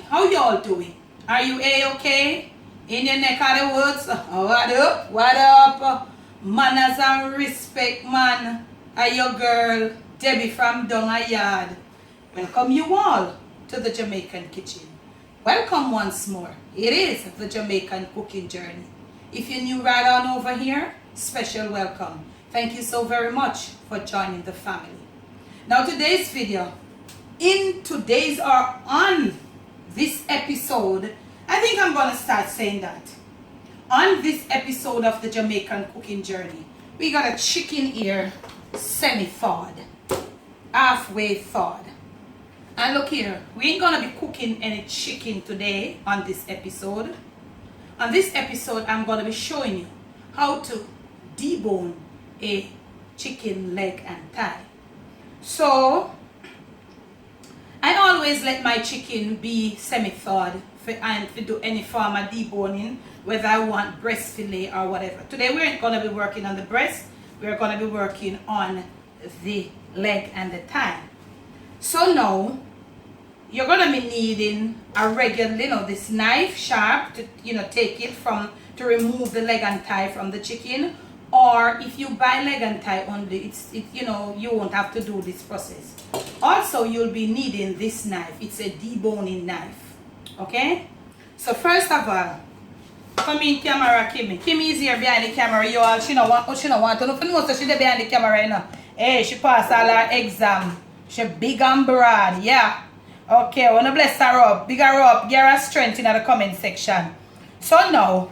How y'all doing? Are you a-okay? In your neck of the woods? What up? What up? Manners and respect, man. Are your girl, Debbie from Donga Yard. Welcome you all to the Jamaican kitchen. Welcome once more. It is the Jamaican cooking journey. If you're new right on over here, special welcome. Thank you so very much for joining the family. Now today's video, on this episode, I think I'm going to start saying that. On this episode of the Jamaican cooking journey, we got a chicken ear semi-thawed, halfway thawed. And look here, we ain't going to be cooking any chicken today on this episode. On this episode, I'm going to be showing you how to debone a chicken leg and thigh. So, I always let my chicken be semi-thawed and to do any form of deboning, whether I want breast fillet or whatever. Today we ain't going to be working on the breast, we're going to be working on the leg and the thigh. So now, you're going to be needing a regular, this knife sharp to, take it to remove the leg and thigh from the chicken. Or if you buy leg and thigh only, you won't have to do this process. Also, you'll be needing this knife. It's a deboning knife. Okay? So first of all, come in camera, Kimmy. Kimmy is here behind the camera. You all, she don't want to know, so she's behind the camera right now. Hey, she passed all her exam. She big and broad, yeah. Okay, I want to bless her up. Big her up. Give her strength in the comment section. So now,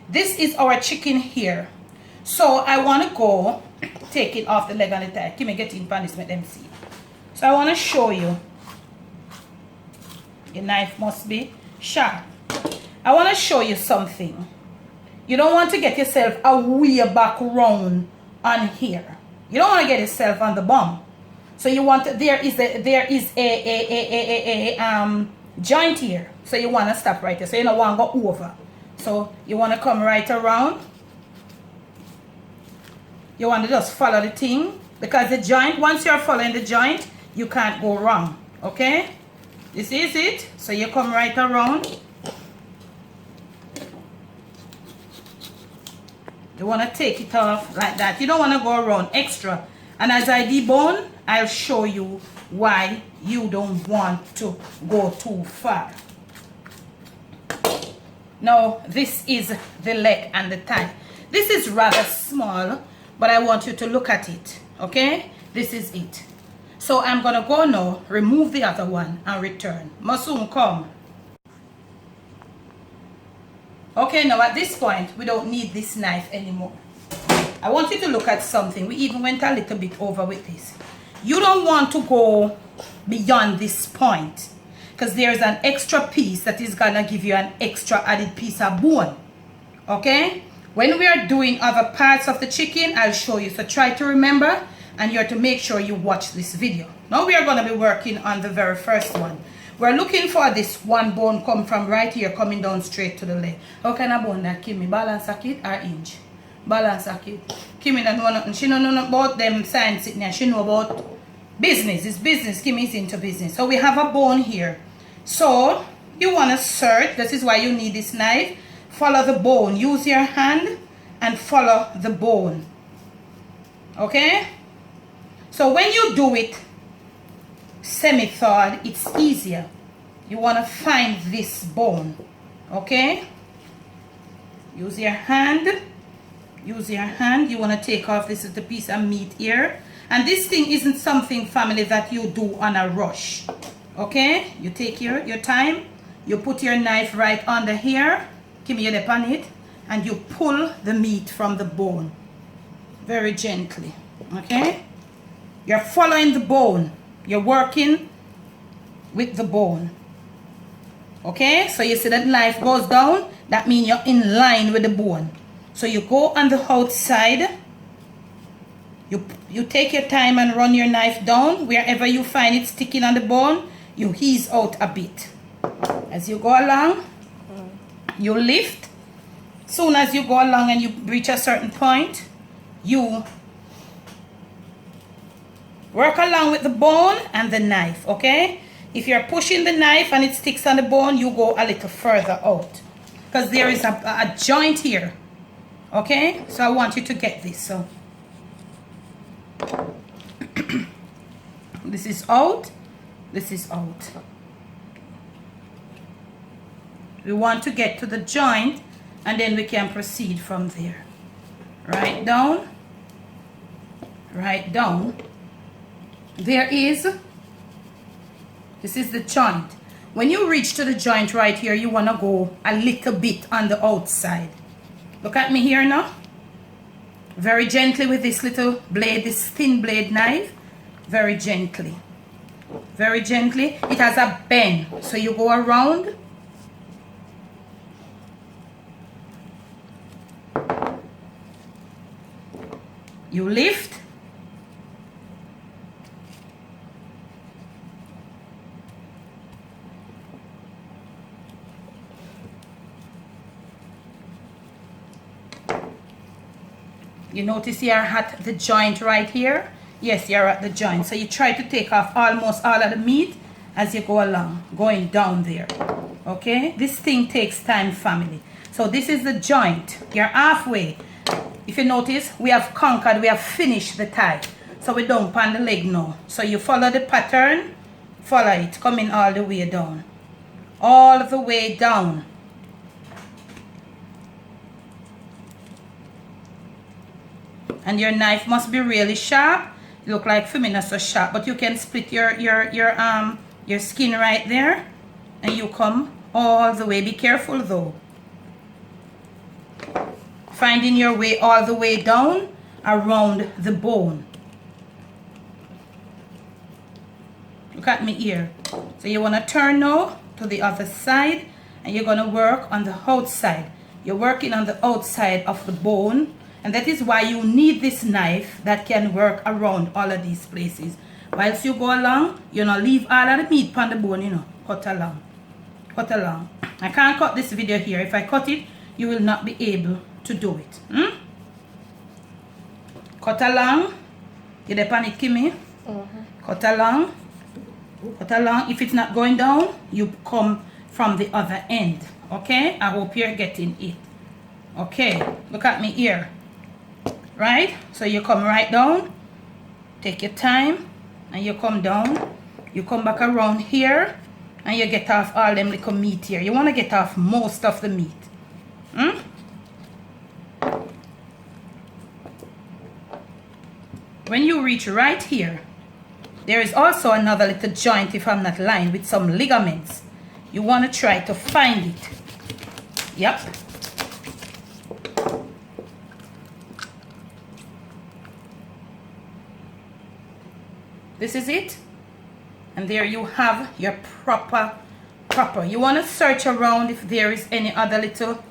this is our chicken here. So I want to go take it off the leg and the thigh. Give me get in pan this, let them see. So I want to show you. Your knife must be sharp. I want to show you something. You don't want to get yourself a way back round on here. You don't want to get yourself on the bum. So you want to, there is a joint here. So you want to stop right here. So you don't want to go over. So you want to come right around. You want to just follow the thing, because the joint, once you're following the joint, you can't go wrong. Okay? This is it. So you come right around. You want to take it off like that. You don't want to go around extra. And as I debone, I'll show you why you don't want to go too far. Now, this is the leg and the thigh. This is rather small, but I want you to look at it. Okay? This is it. So I'm going to go now, remove the other one, and return. Must soon come. Okay, now at this point, we don't need this knife anymore. I want you to look at something. We even went a little bit over with this. You don't want to go beyond this point, because there's an extra piece that is going to give you an extra added piece of bone. Okay? When we are doing other parts of the chicken, I'll show you. So try to remember, and you have to make sure you watch this video. Now we are going to be working on the very first one. We're looking for this one bone come from right here, coming down straight to the leg. How can I bone that, Kimmy? Balance a kid or inch? Balance a kid. Kimmy don't know nothing. She don't know nothing about them science sitting there. She know about business. It's business. Kimmy is into business. So we have a bone here. So you want to search. This is why you need this knife. Follow the bone. Use your hand and follow the bone. Okay? So when you do it semi-thawed, it's easier. You want to find this bone. Okay? Use your hand. Use your hand. You want to take off this little piece of meat here. And this thing isn't something, family, that you do on a rush. Okay? You take your time. You put your knife right under here. Give me your lip on it, and you pull the meat from the bone very gently. Okay? You're following the bone. You're working with the bone. Okay? So you see that knife goes down, that means you're in line with the bone. So you go on the outside. You take your time and run your knife down. Wherever you find it sticking on the bone, you ease out a bit. As you go along, you lift. Soon as you go along and you reach a certain point, you work along with the bone and the knife. Okay? If you're pushing the knife and it sticks on the bone, you go a little further out. Because there is a joint here. Okay? So I want you to get this. So this is out. This is out. We want to get to the joint and then we can proceed from there. Right down. Right down. There is, this is the joint. When you reach to the joint right here, you want to go a little bit on the outside. Look at me here now. Very gently with this little blade, this thin blade knife. Very gently. Very gently. It has a bend. So you go around. You lift. You notice you're at the joint right here. Yes, you're at the joint. So you try to take off almost all of the meat as you go along, going down there. Okay? This thing takes time, family. So this is the joint. You're halfway. If you notice, we have conquered, we have finished the thigh. So we don't pan the leg now. So you follow the pattern, follow it, coming all the way down. All the way down. And your knife must be really sharp. Look like for me not so sharp, but you can split your skin right there, and you come all the way. Be careful though. Finding your way all the way down around the bone. Look at me here. So you want to turn now to the other side, and you're going to work on the outside. You're working on the outside of the bone. And that is why you need this knife that can work around all of these places. Whilst you go along, you know, leave all of the meat on the bone, you know. Cut along. Cut along. I can't cut this video here. If I cut it, you will not be able to do it. Cut along. You there on it, Kimmy? Cut along. Cut along. If it's not going down, you come from the other end. Okay? I hope you're getting it. Okay. Look at me here. Right? So you come right down, take your time, and you come down. You come back around here, and you get off all them little meat here. You want to get off most of the meat. When you reach right here, there is also another little joint, if I'm not lying, with some ligaments. You want to try to find it. Yep. This is it. And there you have your proper. You want to search around if there is any other little,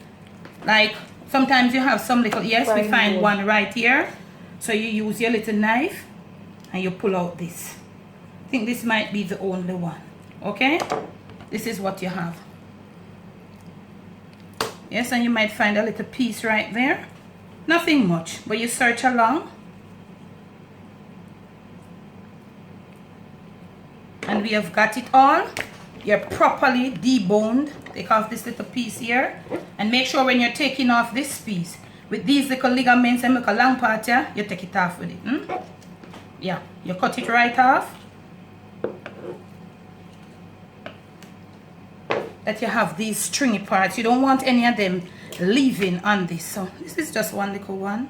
like sometimes you have some little, yes, we find one right here. So you use your little knife and you pull out this. I think this might be the only one. Okay? This is what you have. Yes, and you might find a little piece right there. Nothing much, but you search along. And we have got it all. You're properly deboned. Take off this little piece here. And make sure when you're taking off this piece, with these little ligaments and make a long part here, you take it off with it. Yeah, you cut it right off. That you have these stringy parts. You don't want any of them leaving on this. So this is just one little one.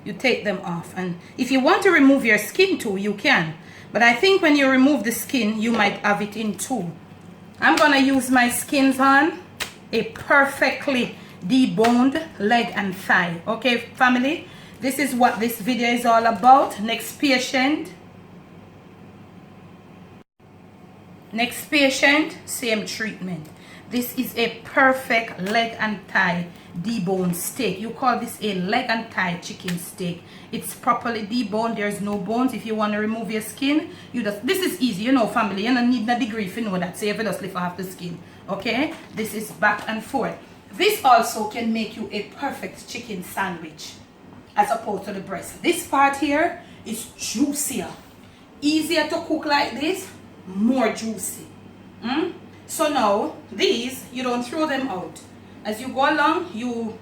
You take them off, and if you want to remove your skin too, you can, but I think when you remove the skin, you might have it in too. I'm gonna use my skins on a perfectly deboned leg and thigh. Okay, family, this is what this video is all about. Next patient, same treatment. This is a perfect leg and thigh deboned steak. You call this a leg and thigh chicken steak. It's properly deboned. There's no bones. If you want to remove your skin, you just, this is easy, you know, family. You don't need no degree if you know that. So you just lift off the skin. Okay, this is back and forth. This also can make you a perfect chicken sandwich as opposed to the breast. This part here is juicier. easier to cook like this, more juicy. So now these, you don't throw them out. As you go along, you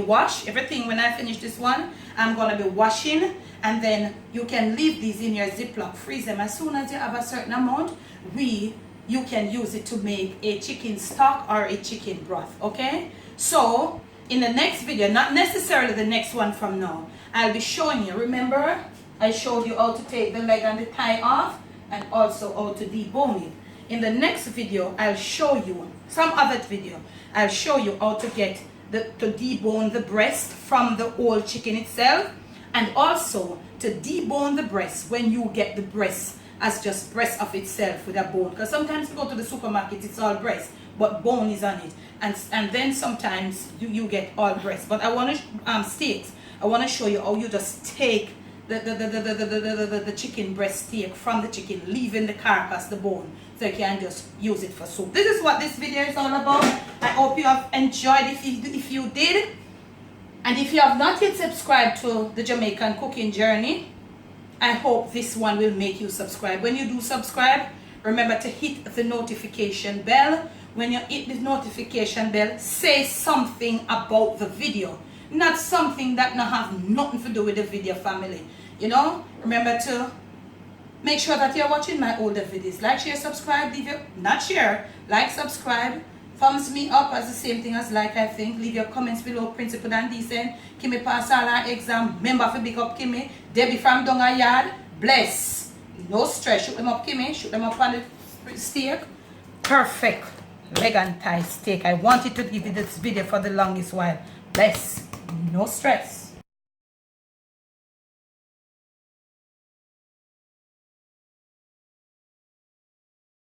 wash everything. When I finish this one, I'm gonna be washing, and then you can leave these in your Ziploc, freeze them. As soon as you have a certain amount, you can use it to make a chicken stock or a chicken broth. Okay, so in the next video, not necessarily the next one from now, I'll be showing you. Remember, I showed you how to take the leg and the thigh off, and also how to debone it. In the next video, I'll show you, some other video, I'll show you how to get to debone the breast from the whole chicken itself, and also to debone the breast when you get the breast as just breast of itself with a bone. Because sometimes you go to the supermarket, it's all breast, but bone is on it. And then sometimes you get all breast. But I want to, steaks, I want to show you how you just take the chicken breast steak from the chicken, leaving the carcass, the bone, so you can just use it for soup. This is what this video is all about. I hope you have enjoyed it. If you did, and if you have not yet subscribed to the Jamaican cooking journey, I hope this one will make you subscribe. When you do subscribe, remember to hit the notification bell. When you hit the notification bell, say something about the video, not something that not have nothing to do with the video, family. You know, remember to make sure that you're watching my older videos. Like, share, subscribe, leave your, not share, like, subscribe, thumbs me up as the same thing as like, I think. Leave your comments below, principled and decent. Kimmy pass all our exam, member for big up Kimmy. Debbie from Donga Yard, bless. No stress, shoot them up Kimmy, shoot them up on the steak. Perfect leg and thigh steak. I wanted to give you this video for the longest while. Bless, no stress.